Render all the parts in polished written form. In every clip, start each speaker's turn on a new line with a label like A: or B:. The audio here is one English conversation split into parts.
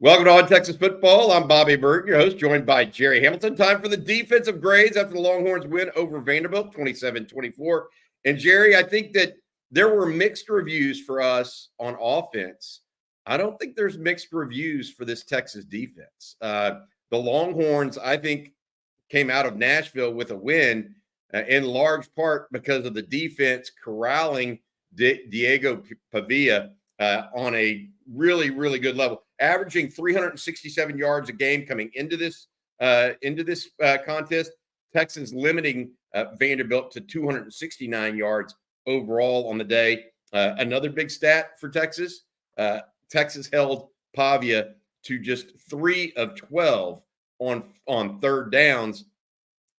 A: Welcome to On Texas Football. I'm Bobby Burton, your host, joined by Gerry Hamilton. Time for the defensive grades after the Longhorns win over Vanderbilt 27-24. And Gerry, I think that there were mixed reviews for us on offense. I don't think there's mixed reviews for this Texas defense. The Longhorns, I think, came out of Nashville with a win in large part because of the defense corralling Diego Pavia on a really, really good level, averaging 367 yards a game coming into this contest. Texans limiting Vanderbilt to 269 yards overall on the day. Another big stat for Texas: Texas held Pavia to just 3 of 12 on third downs.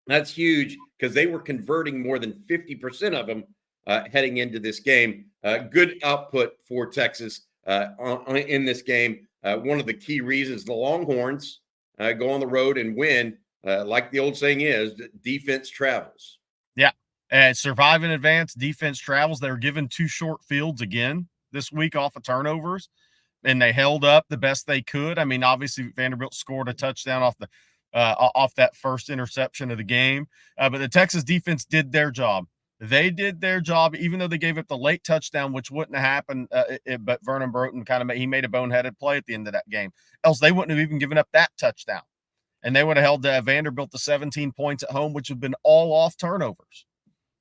A: That's huge because they were converting more than 50% of them heading into this game. Good output for Texas in this game. One of the key reasons the Longhorns go on the road and win, like the old saying is, defense travels.
B: Yeah. And survive in advance, defense travels. They were given 2 short fields again this week off of turnovers, and they held up the best they could. I mean, obviously Vanderbilt scored a touchdown off that first interception of the game, but the Texas defense did their job. They did their job, even though they gave up the late touchdown, which wouldn't have happened. But Vernon Burton made a boneheaded play at the end of that game. Else they wouldn't have even given up that touchdown, and they would have held Vanderbilt to 17 points at home, which would have been all off turnovers.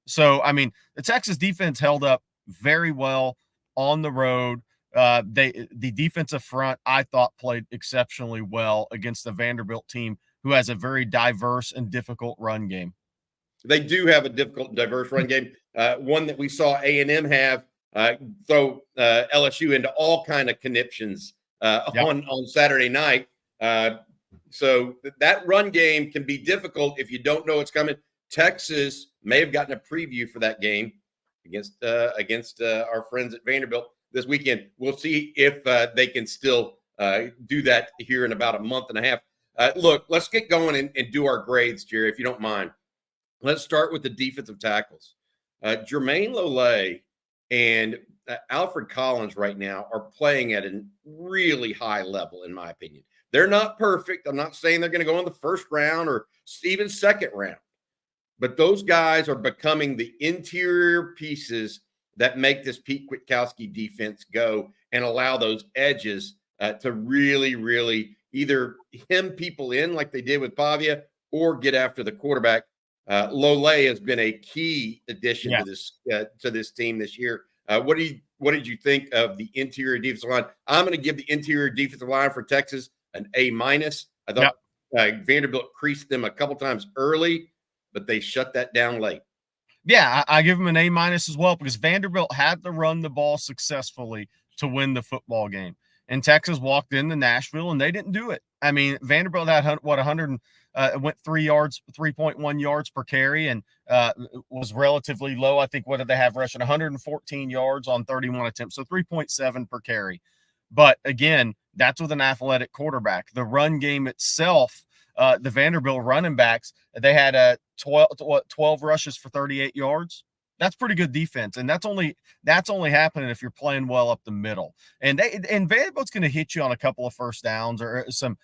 B: So, I mean, the Texas defense held up very well on the road. The defensive front, I thought, played exceptionally well against the Vanderbilt team, who has a very diverse and difficult run game.
A: They do have a difficult, diverse run game. One that we saw A&M have throw LSU into all kind of conniptions on Saturday night. So that run game can be difficult if you don't know what's coming. Texas may have gotten a preview for that game against our friends at Vanderbilt this weekend. We'll see if they can still do that here in about a month and a half. Look, let's get going and do our grades, Gerry, if you don't mind. Let's start with the defensive tackles. Jermaine Lole and Alfred Collins right now are playing at a really high level, in my opinion. They're not perfect. I'm not saying they're going to go in the first round or even second round, but those guys are becoming the interior pieces that make this Pete Kwiatkowski defense go and allow those edges to really, really either hem people in like they did with Pavia or get after the quarterback. Lole has been a key addition to this team this year. What did you think of the interior defensive line? I'm going to give the interior defensive line for Texas an A-. I thought Vanderbilt creased them a couple times early, but they shut that down late.
B: Yeah, I give them an A- as well because Vanderbilt had to run the ball successfully to win the football game. And Texas walked into Nashville and they didn't do it. I mean, Vanderbilt had 100 went 3.1 yards per carry and was relatively low. I think, what did they have rushing? 114 yards on 31 attempts, so 3.7 per carry. But again, that's with an athletic quarterback. The run game itself, the Vanderbilt running backs, they had 12 rushes for 38 yards. That's pretty good defense, and that's only happening if you're playing well up the middle. And Vanderbilt's going to hit you on a couple of first downs or some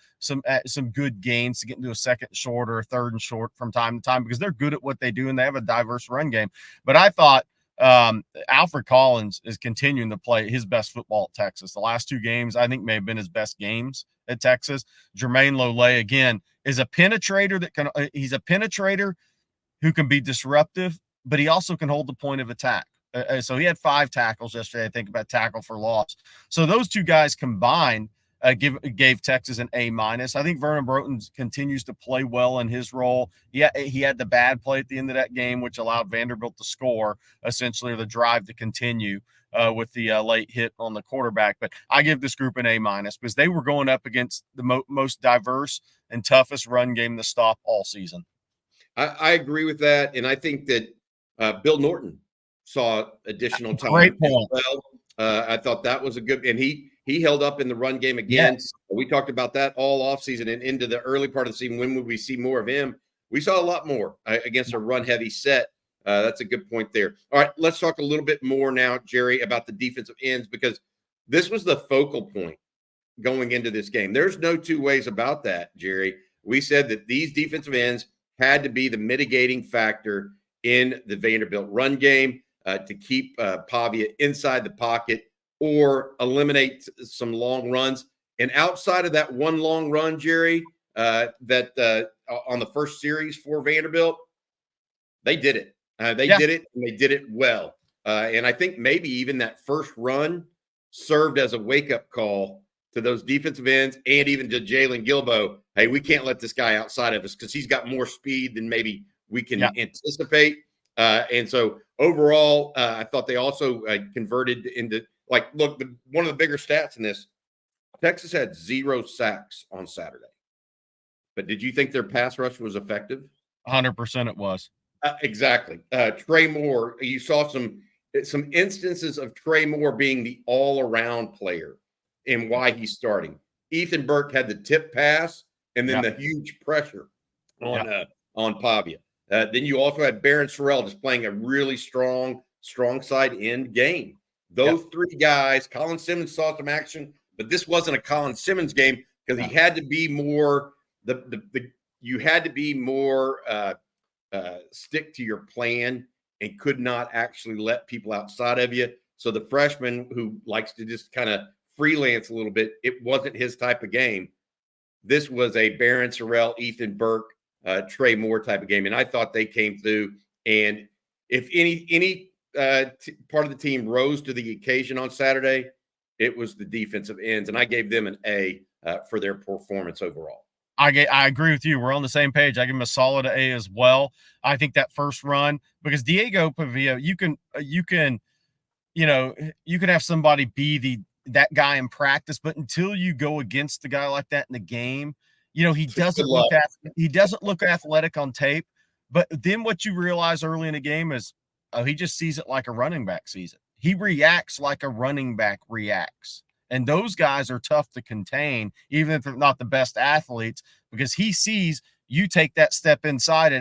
B: good gains to get into a second short or a third and short from time to time because they're good at what they do and they have a diverse run game. But I thought Alfred Collins is continuing to play his best football at Texas. The last 2 games, I think, may have been his best games at Texas. Jermaine Lole, again, is a penetrator he's a penetrator who can be disruptive, but he also can hold the point of attack. So he had 5 tackles yesterday, I think, about tackle for loss. So those 2 guys combined gave Texas an A-. I think Vernon Burton continues to play well in his role. He had the bad play at the end of that game, which allowed Vanderbilt to score, essentially, or the drive to continue with the late hit on the quarterback. But I give this group an A- because they were going up against the most diverse and toughest run game to stop all season.
A: I agree with that, and I think that Bill Norton saw additional time.
B: Great point.
A: Well, I thought that was a good, and he held up in the run game again.
B: Yes.
A: We talked about that all offseason and into the early part of the season. When would we see more of him? We saw a lot more against a run-heavy set. That's a good point there. All right, let's talk a little bit more now, Gerry, about the defensive ends because this was the focal point going into this game. There's no two ways about that, Jerry. We said that these defensive ends had to be the mitigating factor in the Vanderbilt run game to keep Pavia inside the pocket or eliminate some long runs. And outside of that one long run, Jerry, that on the first series for Vanderbilt, they did it. They did it, and they did it well. And I think maybe even that first run served as a wake-up call to those defensive ends and even to Jalen Gilbo. Hey, we can't let this guy outside of us because he's got more speed than maybe we can anticipate. And so overall, I thought they also converted into look, one of the bigger stats in this, Texas had 0 sacks on Saturday. But did you think their pass rush was effective?
B: 100% it was.
A: Exactly. Trey Moore, you saw some instances of Trey Moore being the all-around player and why he's starting. Ethan Burke had the tip pass and then the huge pressure on Pavia. Then you also had Barron Sorrell just playing a really strong side end game. Those three guys, Colin Simmons saw some action, but this wasn't a Colin Simmons game because he had to be more you had to be more stick to your plan and could not actually let people outside of you. So the freshman who likes to just kind of freelance a little bit, it wasn't his type of game. This was a Barron Sorrell, Ethan Burke, Trey Moore type of game. And I thought they came through. And if any part of the team rose to the occasion on Saturday, it was the defensive ends. And I gave them an A for their performance overall.
B: I agree with you. We're on the same page. I give him a solid A as well. I think that first run, because Diego Pavia, you can have somebody be that guy in practice, but until you go against the guy like that in the game, he doesn't look athletic on tape. But then what you realize early in the game is, he just sees it like a running back sees it. He reacts like a running back reacts. And those guys are tough to contain, even if they're not the best athletes, because he sees you take that step inside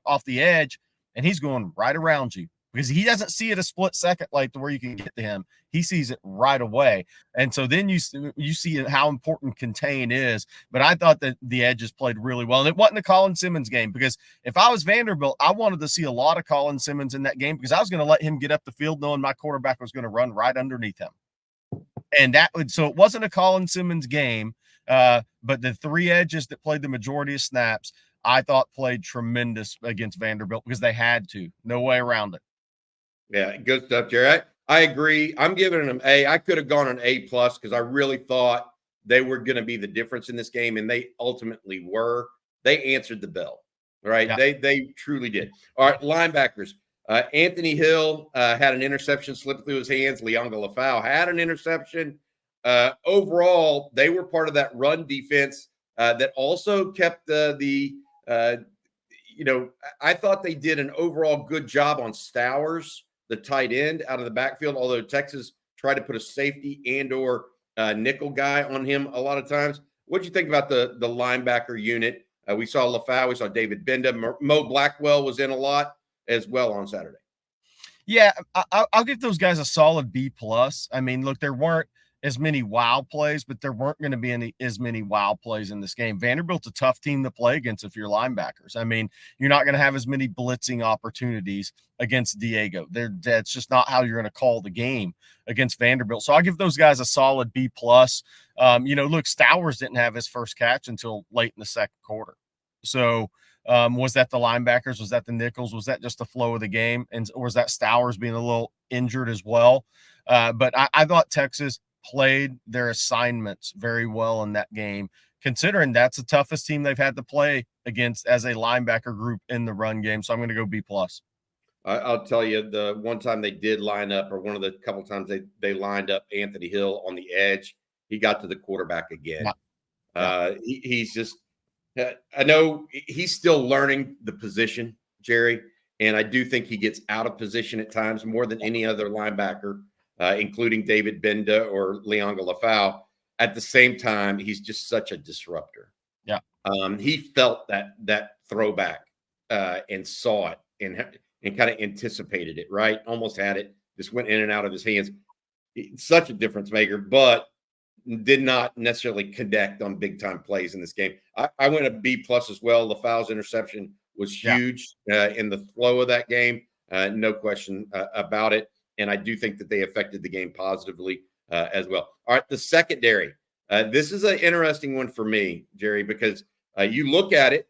B: off the edge, and he's going right around you because he doesn't see it a split second like to where you can get to him. He sees it right away. And so then you see how important contain is. But I thought that the edges played really well. And it wasn't a Colin Simmons game, because if I was Vanderbilt, I wanted to see a lot of Colin Simmons in that game because I was going to let him get up the field knowing my quarterback was going to run right underneath him. And so it wasn't a Colin Simmons game, but the three edges that played the majority of snaps, I thought played tremendous against Vanderbilt because they had to. No way around it.
A: Yeah, good stuff, Jerry. I agree. I'm giving them A. I could have gone an A+ because I really thought they were going to be the difference in this game, and they ultimately were. They answered the bell, right? Yeah. They truly did. All right, linebackers. Anthony Hill had an interception slip through his hands. Lianga Lafau had an interception. Overall, they were part of that run defense that also kept I thought they did an overall good job on Stowers, the tight end, out of the backfield, although Texas tried to put a safety and or nickel guy on him a lot of times. What do you think about the linebacker unit? We saw Lafau, we saw David Benda. Mo Blackwell was in a lot as well on Saturday.
B: Yeah, I'll give those guys a solid B+. I mean, look, there weren't as many wow plays, but there weren't going to be as many wow plays in this game. Vanderbilt's a tough team to play against if you're linebackers. I mean, you're not going to have as many blitzing opportunities against Diego. That's just not how you're going to call the game against Vanderbilt. So I'll give those guys a solid B+. Look, Stowers didn't have his first catch until late in the second quarter. So was that the linebackers? Was that the nickels? Was that just the flow of the game? Or was that Stowers being a little injured as well? But I thought Texas played their assignments very well in that game, considering that's the toughest team they've had to play against as a linebacker group in the run game. So I'm going to go B+.
A: I'll tell you, the one time they did line up, or one of the couple times they lined up Anthony Hill on the edge, he got to the quarterback again. Yeah. He's just, I know he's still learning the position, Jerry, and I do think he gets out of position at times more than any other linebacker, including David Benda or Lianga Lafau. At the same time, he's just such a disruptor.
B: Yeah.
A: He felt that throwback and saw it and kind of anticipated it, right? Almost had it, just went in and out of his hands. It's such a difference maker, but did not necessarily connect on big time plays in this game. I went a B plus as well. LaFau's interception was huge in the flow of that game. No question about it. And I do think that they affected the game positively as well. All right, the secondary. This is an interesting one for me, Jerry, because you look at it,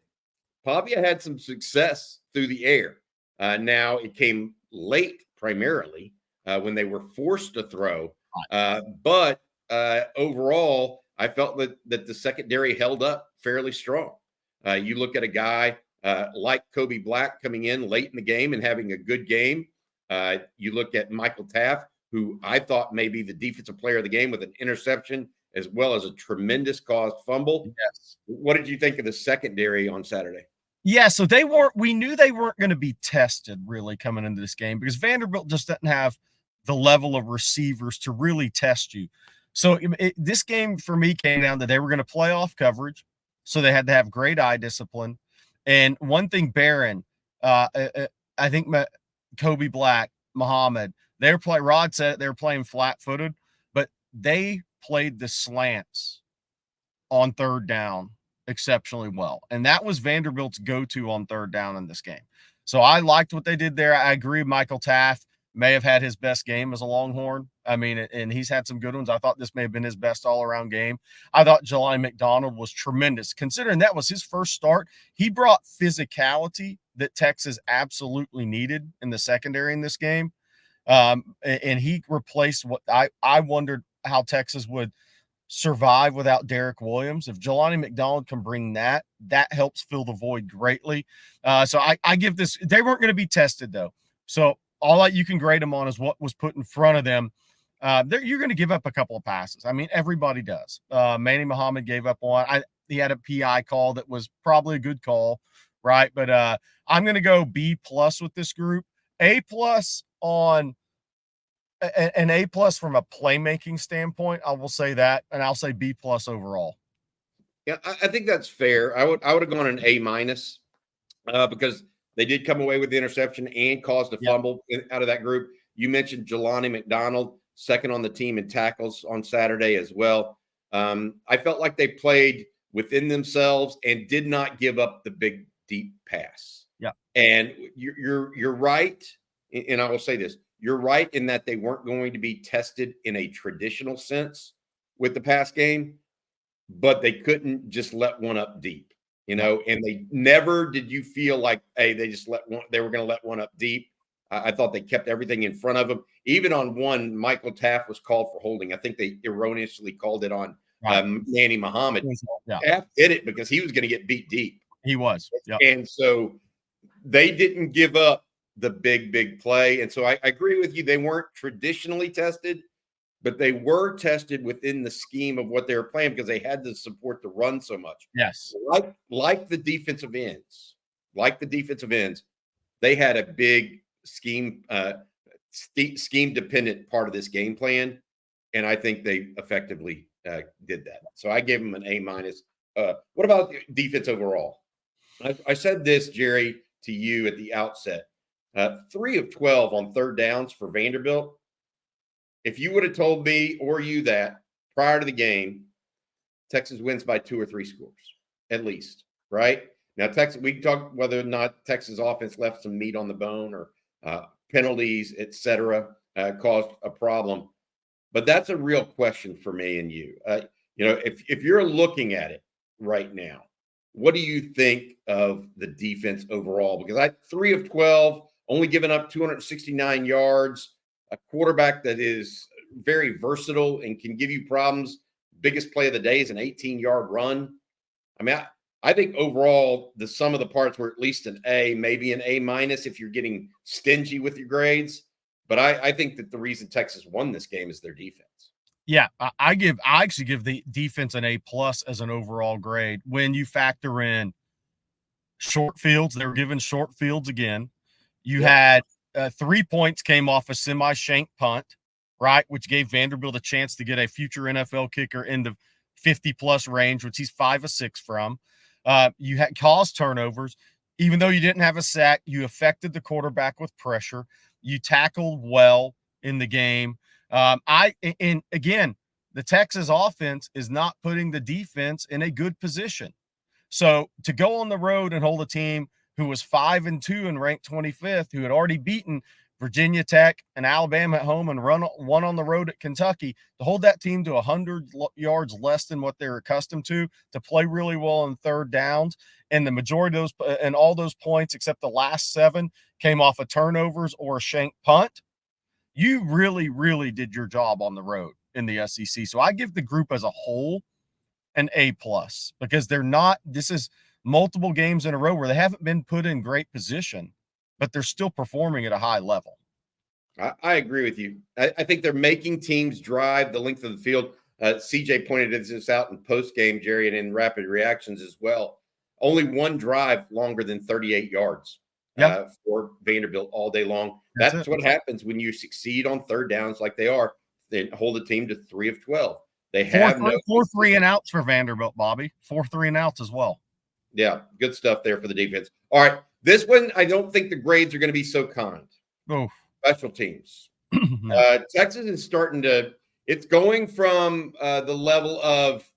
A: Pavia had some success through the air. Now it came late primarily when they were forced to throw. But overall, I felt that the secondary held up fairly strong. You look at a guy like Kobe Black coming in late in the game and having a good game. You look at Michael Taft, who I thought may be the defensive player of the game with an interception as well as a tremendous caused fumble.
B: Yes.
A: What did you think of the secondary on Saturday?
B: Yeah, so we knew they weren't going to be tested really coming into this game because Vanderbilt just doesn't have the level of receivers to really test you. So this game for me came down to they were going to play off coverage. So they had to have great eye discipline. And one thing, Barron, I think Kobe Black, Muhammad, Rod said they were playing flat footed, but they played the slants on third down exceptionally well. And that was Vanderbilt's go-to on third down in this game. So I liked what they did there. I agree. Michael Taft may have had his best game as a Longhorn. I mean, and he's had some good ones. I thought this may have been his best all-around game. I thought Jelani McDonald was tremendous. Considering that was his first start, he brought physicality that Texas absolutely needed in the secondary in this game. And he replaced what I wondered how Texas would survive without Derek Williams. If Jelani McDonald can bring that helps fill the void greatly. So I give this, they weren't going to be tested though. So all that you can grade them on is what was put in front of them. You're going to give up a couple of passes. I mean, everybody does. Manny Muhammad gave up one. He had a PI call that was probably a good call, right? But I'm going to go B plus with this group. A plus on an A plus from a playmaking standpoint. I will say that, and I'll say B plus overall.
A: Yeah, I think that's fair. I would have gone an A minus because they did come away with the interception and caused a fumble out of that group. You mentioned Jelani McDonald, second on the team in tackles on Saturday as well. I felt like they played within themselves and did not give up the big deep pass.
B: Yeah,
A: and you're right, and I will say this: you're right in that they weren't going to be tested in a traditional sense with the pass game, but they couldn't just let one up deep. And they never did you feel like, hey, they were going to let one up deep. I thought they kept everything in front of them. Even on one, Michael Taft was called for holding. I think they erroneously called it on Manny Muhammad. Taft did it because he was going to get beat deep.
B: He was. Yep.
A: And so they didn't give up the big play. And so I agree with you. They weren't traditionally tested, but they were tested within the scheme of what they were playing because they had to support the run so much.
B: Yes.
A: Like the defensive ends, they had a big scheme dependent part of this game plan. And I think they effectively did that. So I gave them an A minus. What about defense overall? I said this, Jerry, to you at the outset. 3 of 12 on third downs for Vanderbilt. If you would have told me or you that prior to the game, Texas wins by 2 or 3 scores, at least, right? Now, Texas, we can talk whether or not Texas offense left some meat on the bone or penalties, et cetera, caused a problem. But that's a real question for me and you. If you're looking at it right now, what do you think of the defense overall? Because 3 of 12, only giving up 269 yards, a quarterback that is very versatile and can give you problems. Biggest play of the day is an 18-yard run. I mean, I think overall the sum of the parts were at least an A, maybe an A minus if you're getting stingy with your grades. But I think that the reason Texas won this game is their defense.
B: Yeah, I actually give the defense an A plus as an overall grade. When you factor in short fields, they were given short fields again. You had 3 points came off a semi-shank punt, right, which gave Vanderbilt a chance to get a future NFL kicker in the 50-plus range, which he's 5 of 6 from. You had caused turnovers. Even though you didn't have a sack, you affected the quarterback with pressure. You tackled well in the game. Again, the Texas offense is not putting the defense in a good position. So to go on the road and hold a team who was 5-2 and ranked 25th, who had already beaten Virginia Tech and Alabama at home and run one on the road at Kentucky, to hold that team to 100 yards less than what they're accustomed to play really well on third downs, and the majority of those and all those points except the last 7 came off of turnovers or a shank punt. You really, really did your job on the road in the SEC. So I give the group as a whole an A+, because they're not, this is multiple games in a row where they haven't been put in great position, but they're still performing at a high level.
A: I agree with you. I think they're making teams drive the length of the field. CJ pointed this out in post game, Jerry, and in rapid reactions as well. Only one drive longer than 38 yards for Vanderbilt all day long. That's what happens when you succeed on third downs like they are. They hold a team to 3 of 12. They have
B: 4 3 and outs for Vanderbilt, Bobby. 4 3 and outs as well.
A: Yeah, good stuff there for the defense. All right, this one, I don't think the grades are going to be so kind.
B: Oh,
A: special teams.
B: No.
A: Texas is starting to. It's going from the level of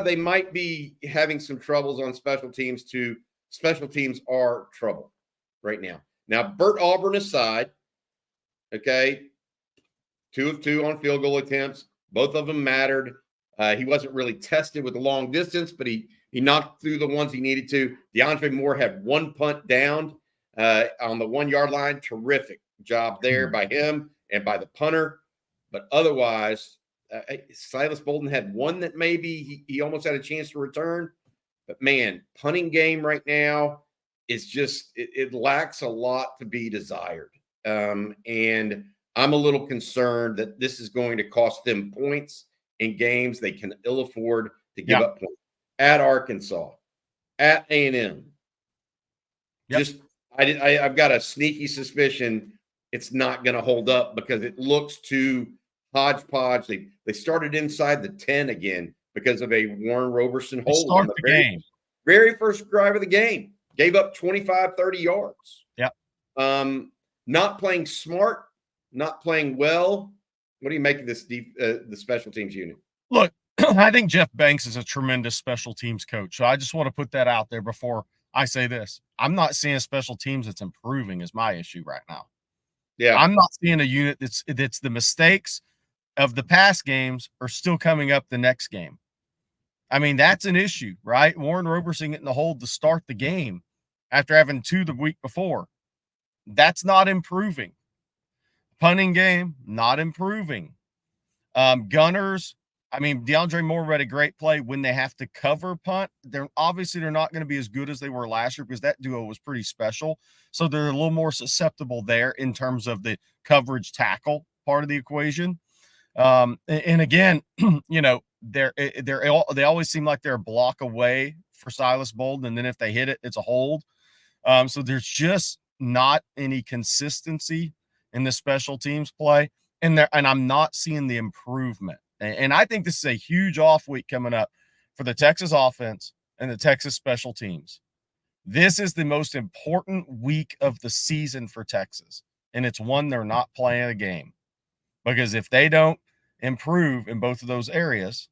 A: they might be having some troubles on special teams to special teams are trouble right now. Now, Burt Auburn aside, okay, 2 of 2 on field goal attempts. Both of them mattered. He wasn't really tested with the long distance, but he knocked through the ones he needed to. DeAndre Moore had 1 punt down on the 1 yard line. Terrific job there by him and by the punter. But otherwise, Silas Bolden had 1 that maybe he almost had a chance to return. But man, punting game right now is just it lacks a lot to be desired. And I'm a little concerned that this is going to cost them points in games they can ill afford to give up points. At Arkansas, at A&M. Just I've got a sneaky suspicion it's not going to hold up because it looks too hodgepodge. They started inside the 10 again because of a Warren Roberson hold on the very first drive of the game. Gave up 25, 30 yards. Not playing smart, not playing well. What do you make of this the special teams unit?
B: Look, I think Jeff Banks is a tremendous special teams coach. So I just want to put that out there before I say this. I'm not seeing special teams that's improving is my issue right now.
A: Yeah.
B: I'm not seeing a unit that's the mistakes of the past games are still coming up the next game. I mean, that's an issue, right? Warren Roberson getting the hold to start the game after having 2 the week before. That's not improving. Punting game, not improving. Gunners, I mean, DeAndre Moore read a great play when they have to cover punt. They're not going to be as good as they were last year because that duo was pretty special. So they're a little more susceptible there in terms of the coverage tackle part of the equation. And again, you know, they always seem like they're a block away for Silas Bolden, and then if they hit it, it's a hold. So there's just not any consistency in the special teams play, and I'm not seeing the improvement. And I think this is a huge off week coming up for the Texas offense and the Texas special teams. This is the most important week of the season for Texas, and it's one they're not playing a game. Because if they don't improve in both of those areas,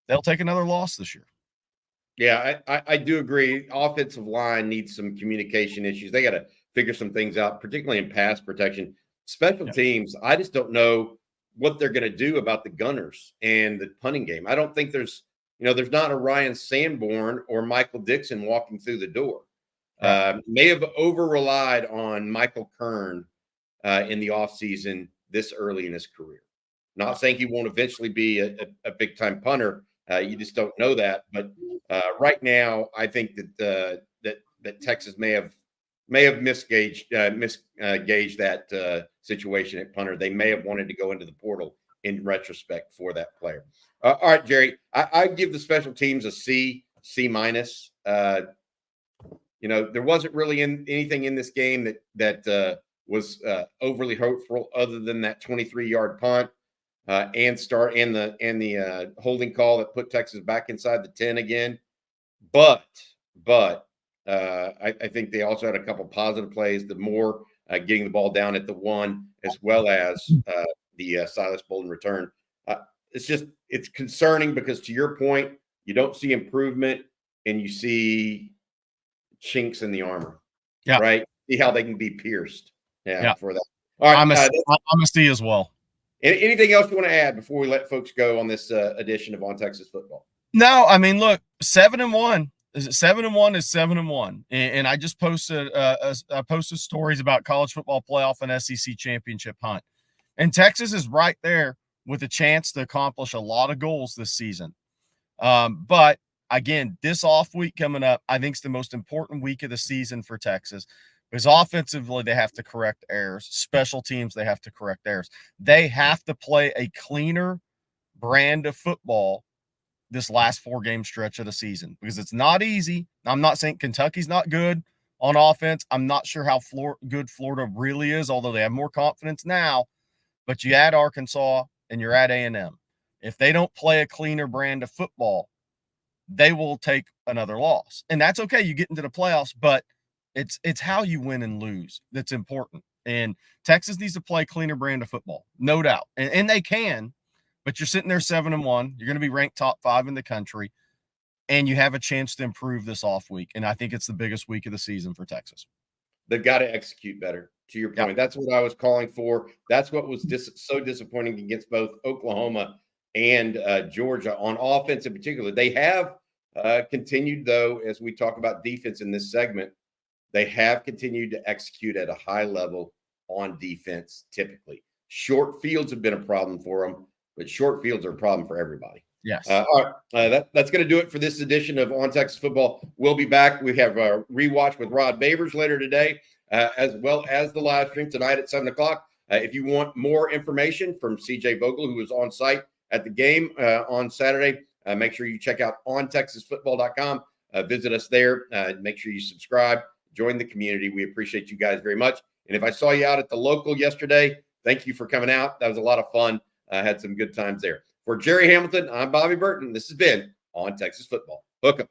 B: they'll take another loss this year.
A: Yeah, I do agree. Offensive line needs some communication issues. They got to figure some things out, particularly in pass protection. Special teams, I just don't know what they're going to do about the gunners and the punting game. I don't think there's not a Ryan Sanborn or Michael Dixon walking through the door. Right. May have over-relied on Michael Kern in the offseason this early in his career. Not saying he won't eventually be a big-time punter. You just don't know that. But right now, I think that Texas may have misgauged that situation at punter. They may have wanted to go into the portal in retrospect for that player. All right, Jerry, I give the special teams a C minus. There wasn't really anything in this game that was overly hopeful other than that 23-yard punt and the holding call that put Texas back inside the 10 again. But I think they also had a couple positive plays. The Moore getting the ball down at the 1, as well as the Silas Bolden return. it's concerning because, to your point, you don't see improvement and you see chinks in the armor.
B: Yeah.
A: Right. See how they can be pierced.
B: Yeah.
A: For that. All right.
B: I'm a C as well.
A: Anything else you want to add before we let folks go on this edition of On Texas Football?
B: No, I mean, look, 7-1. 7-1 is 7-1, and I just posted I posted stories about college football playoff and SEC championship hunt, and Texas is right there with a chance to accomplish a lot of goals this season. But again, this off week coming up, I think is the most important week of the season for Texas. Because offensively, they have to correct errors. Special teams, they have to correct errors. They have to play a cleaner brand of football this last 4-game stretch of the season, because it's not easy. I'm not saying Kentucky's not good on offense. I'm not sure how good Florida really is, although they have more confidence now. But you add Arkansas and you're at A&M. If they don't play a cleaner brand of football, they will take another loss. And that's okay. You get into the playoffs, but it's how you win and lose that's important. And Texas needs to play a cleaner brand of football, no doubt. And they can, but you're sitting there 7-1. You're going to be ranked top 5 in the country, and you have a chance to improve this off week. And I think it's the biggest week of the season for Texas.
A: They've got to execute better, to your point. That's what I was calling for. That's what was so disappointing against both Oklahoma and Georgia on offense in particular. They have continued, though, as we talk about defense in this segment, they have continued to execute at a high level on defense typically. Short fields have been a problem for them, but short fields are a problem for everybody.
B: Yes.
A: All right. That's going to do it for this edition of On Texas Football. We'll be back. We have a rewatch with Rod Babers later today, as well as the live stream tonight at 7 o'clock. If you want more information from CJ Vogel, who was on site at the game on Saturday, make sure you check out ontexasfootball.com. Visit us there. Make sure you subscribe. Join the community. We appreciate you guys very much. And if I saw you out at the local yesterday, thank you for coming out. That was a lot of fun. I had some good times there. For Gerry Hamilton, I'm Bobby Burton. This has been On Texas Football. Hook 'em.